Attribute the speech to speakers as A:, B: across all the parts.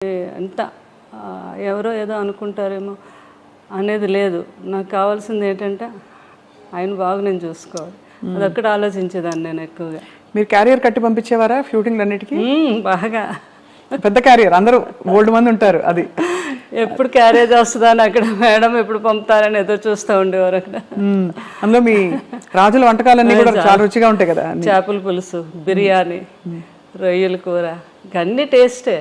A: ఎంత ఎవరో ఏదో అనుకుంటారేమో అనేది లేదు. నాకు కావాల్సింది ఏంటంటే ఆయన బాగా నేను చూసుకోవాలి, అదొక్కటి ఆలోచించేదాన్ని నేను ఎక్కువగా.
B: మీరు క్యారియర్ కట్టి పంపించేవారా షూటింగ్ అన్నిటికీ?
A: బాగా
B: పెద్ద క్యారియర్, అందరూ ఓల్డ్ మంది ఉంటారు. అది
A: ఎప్పుడు క్యారేజ్ వస్తుందా అని అక్కడ మేడం ఎప్పుడు పంపుతారని ఎదురు చూస్తూ ఉండేవారు అక్కడ.
B: అందులో మీ రాజుల వంటకాలన్నీ కూడా చాలా రుచిగా ఉంటాయి కదా.
A: చేపల పులుసు, బిర్యానీ, రొయ్యల కూర, అన్ని టేస్టే.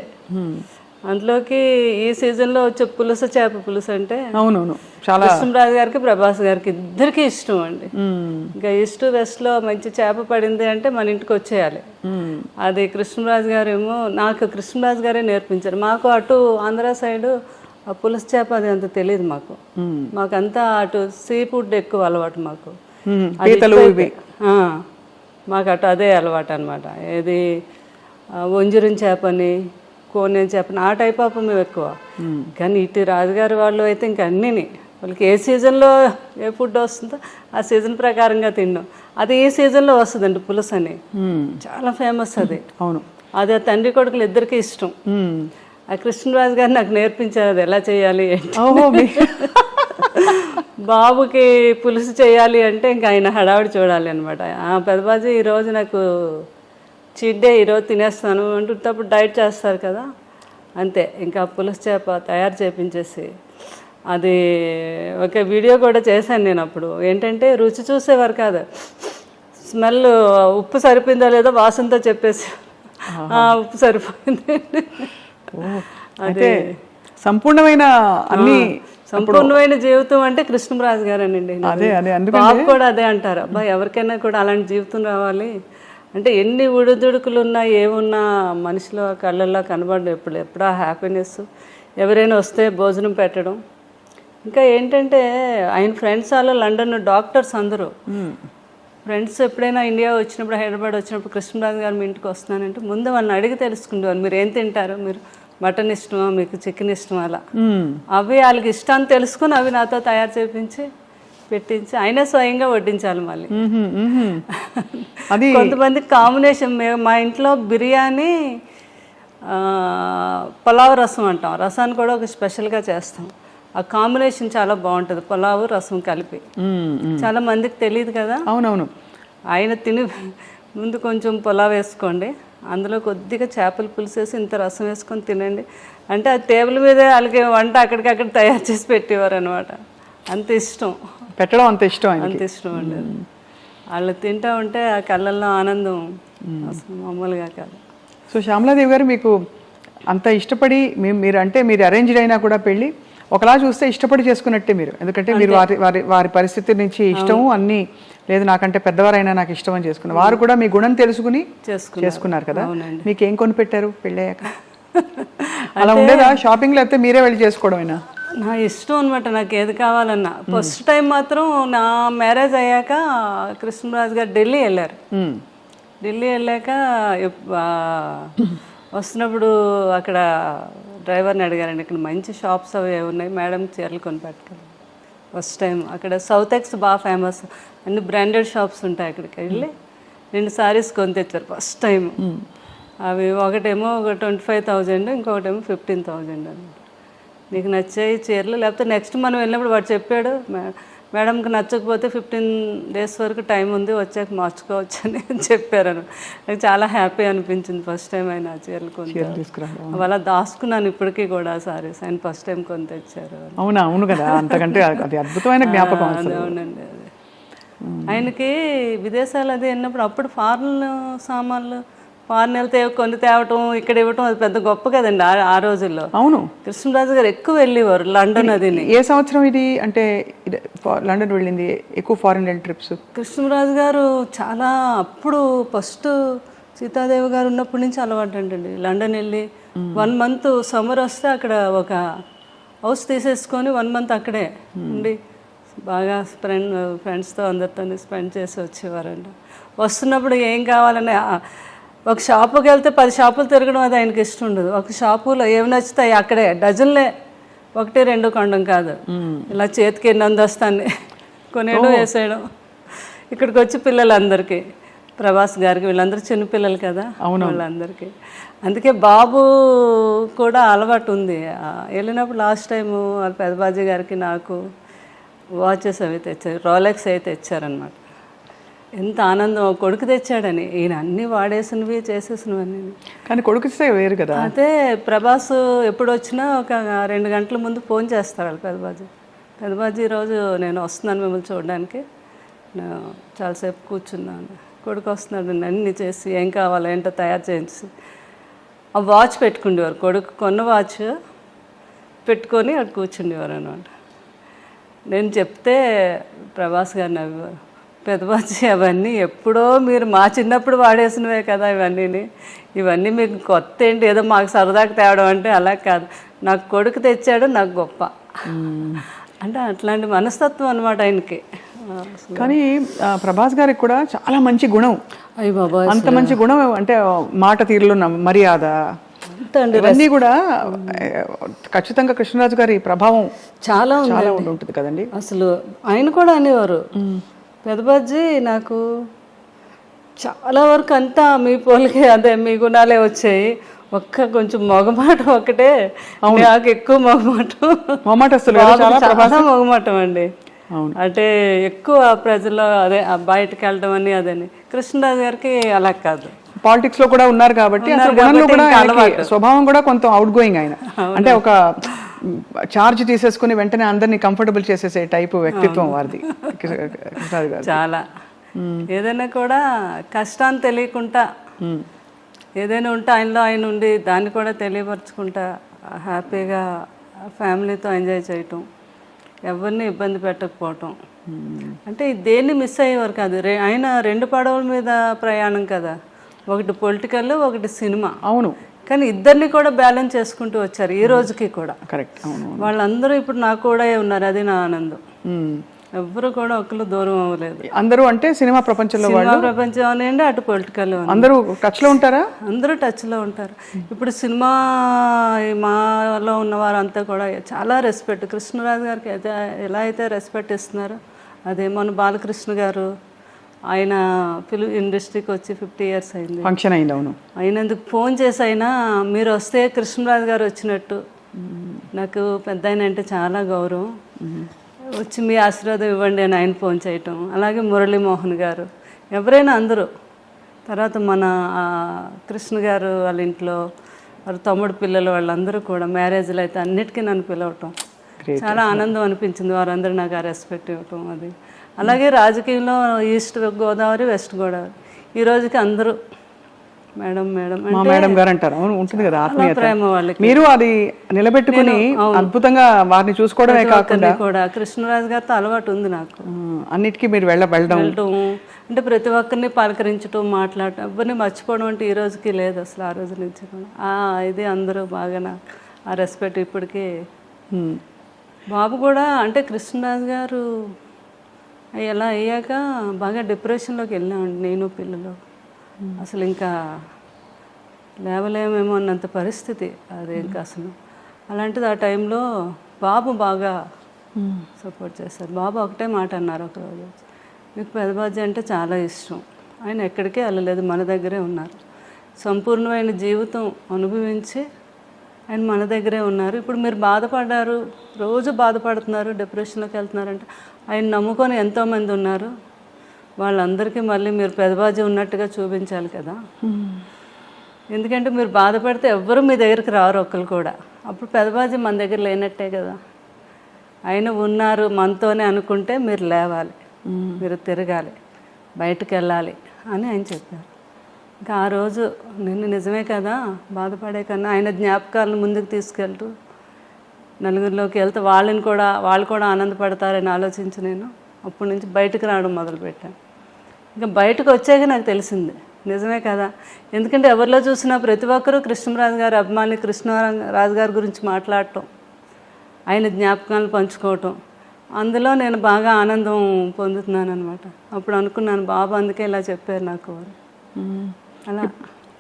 A: అందులోకి ఈ సీజన్లో వచ్చే పులుసు, చేప పులుసు అంటే
B: అవునవును చాలా
A: కృష్ణరాజు గారికి, ప్రభాస్ గారికి ఇద్దరికి ఇష్టం అండి. ఇంకా ఈస్ట్ వెస్ట్లో మంచి చేప పడింది అంటే మన ఇంటికి వచ్చేయాలి. అది కృష్ణరాజు గారు ఏమో, నాకు కృష్ణరాజు గారే నేర్పించారు. మాకు అటు ఆంధ్ర సైడు ఆ పులుసు చేప అది అంత తెలియదు మాకు. మాకంతా అటు సీ ఫుడ్ ఎక్కువ అలవాటు మాకు. మాకు అటు అదే అలవాటు అనమాట. ఏది వంజరం చేపని, కోనేం చేపని, ఆ టైప్ ఆఫ్ మేము ఎక్కువ. కానీ ఇటు రాజుగారి వాళ్ళు అయితే ఇంక అన్నీని వాళ్ళకి ఏ సీజన్లో ఏ ఫుడ్ వస్తుందో ఆ సీజన్ ప్రకారంగా తిన్నాం. అది ఈ సీజన్లో వస్తుందండి పులుసు అని, చాలా ఫేమస్ అది.
B: అవును,
A: అది ఆ తండ్రి కొడుకులు ఇద్దరికి ఇష్టం. ఆ కృష్ణరాజు గారు నాకు నేర్పించారు అది ఎలా చేయాలి ఏంటి. బాబుకి పులుసు చేయాలి అంటే ఇంకా ఆయన హడావిడి చూడాలి అనమాట. పెద్దబాజీ ఈరోజు నాకు చీట్ డే, ఈరోజు తినేస్తాను అంటున్నప్పుడు డైట్ చేస్తారు కదా, అంతే. ఇంకా పులుసు చేప తయారు చేపించేసి అది ఒక వీడియో కూడా చేశాను నేను అప్పుడు. ఏంటంటే రుచి చూసేవారు కాదు, స్మెల్ ఉప్పు సరిపోయిందో లేదో వాసనతో చెప్పేసి ఉప్పు సరిపోయింది.
B: అదే సంపూర్ణమైన అన్ని
A: సంపూర్ణమైన జీవితం అంటే కృష్ణరాజు గారేనండి. బాబు కూడా అదే అంటారు, అబ్బా ఎవరికైనా కూడా అలాంటి జీవితం రావాలి అంటే ఎన్ని ఉడుదుడుకులు ఉన్నా ఏమున్నా మనిషిలో కళ్ళల్లో కనబడడం ఎప్పుడా హ్యాపీనెస్. ఎవరైనా వస్తే భోజనం పెట్టడం. ఇంకా ఏంటంటే ఆయన ఫ్రెండ్స్ వాళ్ళు లండన్ డాక్టర్స్ అందరూ ఫ్రెండ్స్ ఎప్పుడైనా ఇండియా వచ్చినప్పుడు, హైదరాబాద్ వచ్చినప్పుడు కృష్ణరాజు గారు మీ ఇంటికి వస్తున్నానంటే ముందు వాళ్ళని అడిగి తెలుసుకునేవారు, మీరు ఏం తింటారు, మీరు మటన్ ఇష్టమా, మీకు చికెన్ ఇష్టమా, అలా అవి వాళ్ళకి ఇష్టాన్ని తెలుసుకుని అవి నాతో తయారు చేయించి పెట్టించి ఆయనే స్వయంగా వడ్డించాలి. మళ్ళీ కొంతమంది కాంబినేషన్, మా ఇంట్లో బిర్యానీ పులావ్ రసం అంటాం, రసాన్ని కూడా ఒక స్పెషల్గా చేస్తాం. ఆ కాంబినేషన్ చాలా బాగుంటుంది, పులావు రసం కలిపి. చాలా మందికి తెలియదు కదా.
B: అవునవును.
A: ఆయన తిని ముందు కొంచెం పులావ్ వేసుకోండి, అందులో కొద్దిగా చేపల పులుసు వేసి ఇంత రసం వేసుకొని తినండి అంటే ఆ టేబుల్ మీదే వాళ్ళకి వంట అక్కడికక్కడ తయారు చేసి పెట్టేవారు అనమాట. అంత ఇష్టం
B: పెట్టడం, అంత ఇష్టం,
A: అంత ఇష్టం అండి. వాళ్ళు తింటా ఉంటే ఆ కళ్ళల్లో ఆనందం అసలు మామూలుగా కాదు.
B: సో శ్యామలాదేవి గారు, మీకు అంత ఇష్టపడి మీరు అంటే మీరు అరేంజ్డ్ అయినా కూడా పెళ్ళి ఒకలా చూస్తే ఇష్టపడి చేసుకున్నట్టే మీరు. ఎందుకంటే మీరు వారి పరిస్థితి నుంచి ఇష్టము అన్నీ లేదు, నాకంటే పెద్దవారైనా నాకు ఇష్టం అని చేసుకున్నారు. వారు కూడా మీ గుణం తెలుసుకుని చేసుకున్నారు కదా. మీకు ఏం కొనిపెట్టారు పెళ్ళయ్యాక? అలా ఉండేదా షాపింగ్, లేకపోతే మీరే వెళ్ళి చేసుకోవడమేనా?
A: నా ఇష్టం అనమాట, నాకు ఏది కావాలన్నా. ఫస్ట్ టైం మాత్రం నా మ్యారేజ్ అయ్యాక కృష్ణరాజు గారు ఢిల్లీ వెళ్ళారు. ఢిల్లీ వెళ్ళాక వస్తున్నప్పుడు అక్కడ డ్రైవర్ని అడిగారండి, ఇక్కడ మంచి షాప్స్ అవి ఉన్నాయి, మేడం చీరలు కొని పెట్టుకోవాలి. ఫస్ట్ టైం అక్కడ సౌత్ ఎక్స్ బాగా ఫేమస్, అన్ని బ్రాండెడ్ షాప్స్ ఉంటాయి. అక్కడికి వెళ్ళి 2 సారీస్ కొని తెచ్చారు ఫస్ట్ టైం. అవి ఒకటేమో 25,000, ఇంకొకటేమో 15,000 అనమాట. నీకు నచ్చాయి చీరలు, లేకపోతే నెక్స్ట్ మనం వెళ్ళినప్పుడు వాడు చెప్పాడు, మేడంకి నచ్చకపోతే 15 days వరకు టైం ఉంది, వచ్చాక మార్చుకోవచ్చు అని చెప్పారు. నాకు చాలా హ్యాపీ అనిపించింది ఫస్ట్ టైం ఆయన చీరలు కొని తీసుకురావడం. అలా దాచుకున్నాను ఇప్పటికీ కూడా సారీస్, ఆయన ఫస్ట్ టైం కొని తెచ్చారు.
B: అవునా? అవును కదా, అంతకంటే అది అద్భుతమైన జ్ఞాపకం.
A: అవునండి. అది ఆయనకి విదేశాలు అది వెళ్ళినప్పుడు అప్పుడు ఫారెన్ సామాన్లు, ఫారెన్ వెళ్తే కొన్ని తేవటం, ఇక్కడ ఇవ్వటం, అది పెద్ద గొప్ప కదండి ఆ రోజుల్లో.
B: అవును,
A: కృష్ణరాజు గారు ఎక్కువ వెళ్ళేవారు లండన్. అది
B: ఏ సంవత్సరం ఇది అంటే లండన్ వెళ్ళింది ఎక్కువ ఫారెన్ ట్రిప్స్?
A: కృష్ణరాజు గారు చాలా అప్పుడు ఫస్ట్ సీతాదేవి గారు ఉన్నప్పటి నుంచి అలవాటు అంటండి. లండన్ వెళ్ళి 1 month సమ్మర్ వస్తే అక్కడ ఒక హౌస్ తీసేసుకొని 1 month అక్కడే ఉండి బాగా ఫ్రెండ్స్తో అందరితో స్పెండ్ చేసి వచ్చేవారండి. వస్తున్నప్పుడు ఏం కావాలని ఒక షాపుకి వెళ్తే 10 షాపులు తిరగడం అది ఆయనకి ఇష్టం ఉండదు. ఒక షాపులో ఏమి నచ్చుతాయి అక్కడే డజన్లే, 1-2 కొనడం కాదు, ఇలా చేతికి ఎన్ని అందొస్తాన్ని కొనేయడం, వేసేయడం. ఇక్కడికి వచ్చి పిల్లలందరికీ ప్రభాస్ గారికి, వీళ్ళందరూ చిన్నపిల్లలు కదా వాళ్ళందరికీ. అందుకే బాబు కూడా అలవాటు ఉంది. వెళ్ళినప్పుడు లాస్ట్ టైము వాళ్ళ పెదబాజీ గారికి నాకు వాచెస్ అవి తెచ్చారు, రోలెక్స్ అయితే తెచ్చారనమాట. ఎంత ఆనందం, కొడుకు తెచ్చాడని. ఈయన అన్నీ వాడేసినవి చేసేసినవన్నీ.
B: కానీ కొడుకు ఇస్తే వేరు కదా.
A: అదే ప్రభాస్ ఎప్పుడు వచ్చినా ఒక 2 గంటల ముందు ఫోన్ చేస్తారు వాళ్ళు పెదబాజీ ఈరోజు నేను వస్తున్నాను మిమ్మల్ని చూడడానికి, నేను చాలాసేపు కూర్చున్నాను, కొడుకు వస్తున్నాడు, అన్నీ చేసి ఏం కావాలో ఏంటో తయారు చేసి ఆ వాచ్ పెట్టుకుండేవారు. కొడుకు కొన్న వాచ్ పెట్టుకొని అక్కడ కూర్చుండేవారు అనమాట. నేను చెప్తే ప్రభాస్ గారు నవ్వేవారు, పెదబాజీ అవన్నీ ఎప్పుడో మీరు మా చిన్నప్పుడు వాడేసినవే కదా ఇవన్నీ మీకు కొత్త ఏంటి, ఏదో మాకు సరదాకి తేవడం అంటే అలా కాదు, నాకు కొడుకు తెచ్చాడు నాకు గొప్ప అంటే అట్లాంటి మనస్తత్వం అనమాట ఆయనకి.
B: కానీ ప్రభాస్ గారికి కూడా చాలా మంచి గుణం.
A: అయ్య బాబా,
B: అంత మంచి గుణం అంటే మాట తీరులో మర్యాద ఇవన్నీ కూడా ఖచ్చితంగా కృష్ణరాజు గారి ప్రభావం చాలా ఉంటుంది కదండి.
A: అసలు ఆయన కూడా అనేవారు, పెదబాజీ నాకు చాలా వరకు అంతా మీ పోలికే, అదే మీ గుణాలే వచ్చాయి, కొంచెం మొగమాటం ఒకటే నాకు ఎక్కువ మొగమాటం అండి. అంటే ఎక్కువ ప్రజల్లో అదే బయటకు వెళ్ళడం అని అదని. కృష్ణరాజు గారికి అలా కాదు,
B: పాలిటిక్స్ లో కూడా ఉన్నారు కాబట్టి స్వభావం కూడా కొంత అవుట్ గోయింగ్ ఆయన. అంటే ఒక చార్జ్ తీసేసుకుని వెంటనే అందరినీ కంఫర్టబుల్ చేసేసే టైపు వ్యక్తిత్వం వారిది కృష్ణరాజు గారు.
A: చాలా ఏదైనా కూడా కష్టాన్ని తెలియకుండా ఏదైనా ఉంటే ఆయనలో ఆయన ఉండి దాన్ని కూడా తెలియపరచుకుంటా హ్యాపీగా ఫ్యామిలీతో ఎంజాయ్ చేయటం, ఎవరిని ఇబ్బంది పెట్టకపోవటం. అంటే దేన్ని మిస్ అయ్యేవారు కాదు. ఆయన 2 పడవల మీద ప్రయాణం కదా, ఒకటి పొలిటికల్, ఒకటి సినిమా.
B: అవును,
A: కానీ ఇద్దరిని కూడా బ్యాలెన్స్ చేసుకుంటూ వచ్చారు ఈ రోజుకి కూడా.
B: కరెక్ట్.
A: వాళ్ళందరూ ఇప్పుడు నాకు కూడా ఉన్నారు, అది నా ఆనందం. ఎవ్వరు కూడా ఒకరు దూరం అవ్వలేదు.
B: అందరూ అంటే సినిమా ప్రపంచంలో
A: ప్రపంచం అనండి, అటు పొలిటికల్
B: అందరూ టచ్ లో ఉంటారా?
A: అందరూ టచ్ లో ఉంటారు. ఇప్పుడు సినిమా మాలో ఉన్నవారంతా కూడా చాలా రెస్పెక్ట్, కృష్ణరాజు గారికి అయితే ఎలా అయితే రెస్పెక్ట్ ఇస్తున్నారో అదే. మన బాలకృష్ణ గారు ఆయన ఫిల్మ్ ఇండస్ట్రీకి వచ్చి 50 years అయింది,
B: ఫంక్షన్ అయింది. అవును,
A: అయినందుకు ఫోన్ చేసి అయినా మీరు వస్తే కృష్ణరాజు గారు వచ్చినట్టు, నాకు పెద్ద ఆయన అంటే చాలా గౌరవం, వచ్చి మీ ఆశీర్వాదం ఇవ్వండి అని ఆయన ఫోన్ చేయటం. అలాగే మురళీమోహన్ గారు, ఎవరైనా అందరూ. తర్వాత మన కృష్ణ గారు వాళ్ళ ఇంట్లో వాళ్ళ తమ్ముడు పిల్లలు వాళ్ళందరూ కూడా మ్యారేజ్లు అయితే అన్నిటికీ నన్ను పిలవటం చాలా ఆనందం అనిపించింది. వారందరూ నాకు ఆ రెస్పెక్ట్ ఇవ్వటం అది. అలాగే రాజకీయంలో ఈస్ట్ గోదావరి, వెస్ట్ గోదావరి, ఈ రోజుకి అందరూ మేడం మేడం
B: మేడం గారు అంటారు. అవును, ఉంటుంది కదా ఆత్మీయత,
A: ప్రేమ వాళ్ళకి.
B: మీరు అది నిలబెట్టుకుని అద్భుతంగా వారిని చూసుకోవడమే కాకుండా
A: కూడా కృష్ణరాజు గారితో అలవాటు ఉంది నాకు.
B: అన్నిటికీ మీరు వెళ్ళడం
A: అంటే ప్రతి ఒక్కరిని పలకరించడం, మాట్లాడటం, ఎవరిని మర్చిపోవడం అంటే ఈ రోజుకి లేదు అసలు. ఆ రోజు నుంచి కూడా ఇది అందరూ బాగా నాకు ఆ రెస్పెక్ట్ ఇప్పటికీ. బాబు కూడా అంటే కృష్ణరాజు గారు ఎలా అయ్యాక బాగా డిప్రెషన్లోకి వెళ్ళామండి నేను పిల్లలు. అసలు ఇంకా లేవలేమేమో అన్నంత పరిస్థితి అది. ఇంకా అసలు అలాంటిది ఆ టైంలో బాబు బాగా సపోర్ట్ చేశారు. బాబు ఒకటే మాట అన్నారు ఒకరోజు, మీకు పెదబాజీ అంటే చాలా ఇష్టం, ఆయన ఎక్కడికే వెళ్ళలేదు, మన దగ్గరే ఉన్నారు, సంపూర్ణమైన జీవితం అనుభవించి ఆయన మన దగ్గరే ఉన్నారు. ఇప్పుడు మీరు బాధపడ్డారు, రోజు బాధపడుతున్నారు, డిప్రెషన్లోకి వెళ్తున్నారంటే ఆయన నమ్ముకొని ఎంతోమంది ఉన్నారు, వాళ్ళందరికీ మళ్ళీ మీరు పెదబాజీ ఉన్నట్టుగా చూపించాలి కదా. ఎందుకంటే మీరు బాధపడితే ఎవ్వరూ మీ దగ్గరికి రారు ఒక్కరు కూడా. అప్పుడు పెదబాజీ మన దగ్గర లేనట్టే కదా. ఆయన ఉన్నారు మనతోనే అనుకుంటే మీరు లేవాలి, మీరు తిరగాలి, బయటకు వెళ్ళాలి అని ఆయన చెప్పారు. ఇంకా ఆ రోజు నిజమే కదా, బాధపడే కన్నా ఆయన జ్ఞాపకాలను ముందుకు తీసుకెళ్తూ నలుగురిలోకి వెళ్తే వాళ్ళు కూడా ఆనందపడతారని ఆలోచించి నేను అప్పటి నుంచి బయటకు రావడం మొదలుపెట్టాను. ఇంకా బయటకు వచ్చాక నాకు తెలిసింది నిజమే కదా. ఎందుకంటే ఎవరిలో చూసినా ప్రతి ఒక్కరూ కృష్ణరాజు గారి అభిమాని, కృష్ణరాజు గారి గురించి మాట్లాడటం, ఆయన జ్ఞాపకాలను పంచుకోవటం, అందులో నేను బాగా ఆనందం పొందుతున్నాను అనమాట. అప్పుడు అనుకున్నాను బాబు అందుకే ఇలా చెప్పారు నాకు. అలా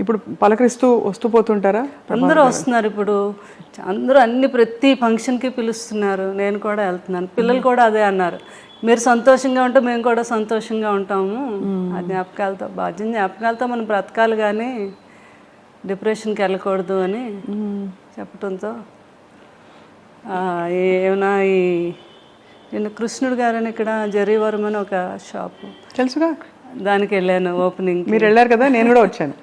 B: ఇప్పుడు పలకరిస్తూ వస్తూ పోతుంటారా?
A: అందరూ వస్తున్నారు ఇప్పుడు, అందరూ ప్రతి ఫంక్షన్కి పిలుస్తున్నారు, నేను కూడా వెళ్తున్నాను. పిల్లలు కూడా అదే అన్నారు, మీరు సంతోషంగా ఉంటే మేము కూడా సంతోషంగా ఉంటాము. ఆ జ్ఞాపకాలతో మనం బ్రతకాలి కానీ డిప్రెషన్కి వెళ్ళకూడదు అని చెప్పడంతో ఏమైనా నేను కృష్ణుడు గారని ఇక్కడ జరీవరం అని ఒక షాపు
B: తెలుసుగా,
A: దానికి వెళ్ళాను ఓపెనింగ్.
B: మీరు వెళ్ళారు కదా, నేను కూడా వచ్చాను.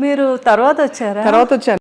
A: మీరు తర్వాత వచ్చారా?
B: తర్వాత వచ్చాను.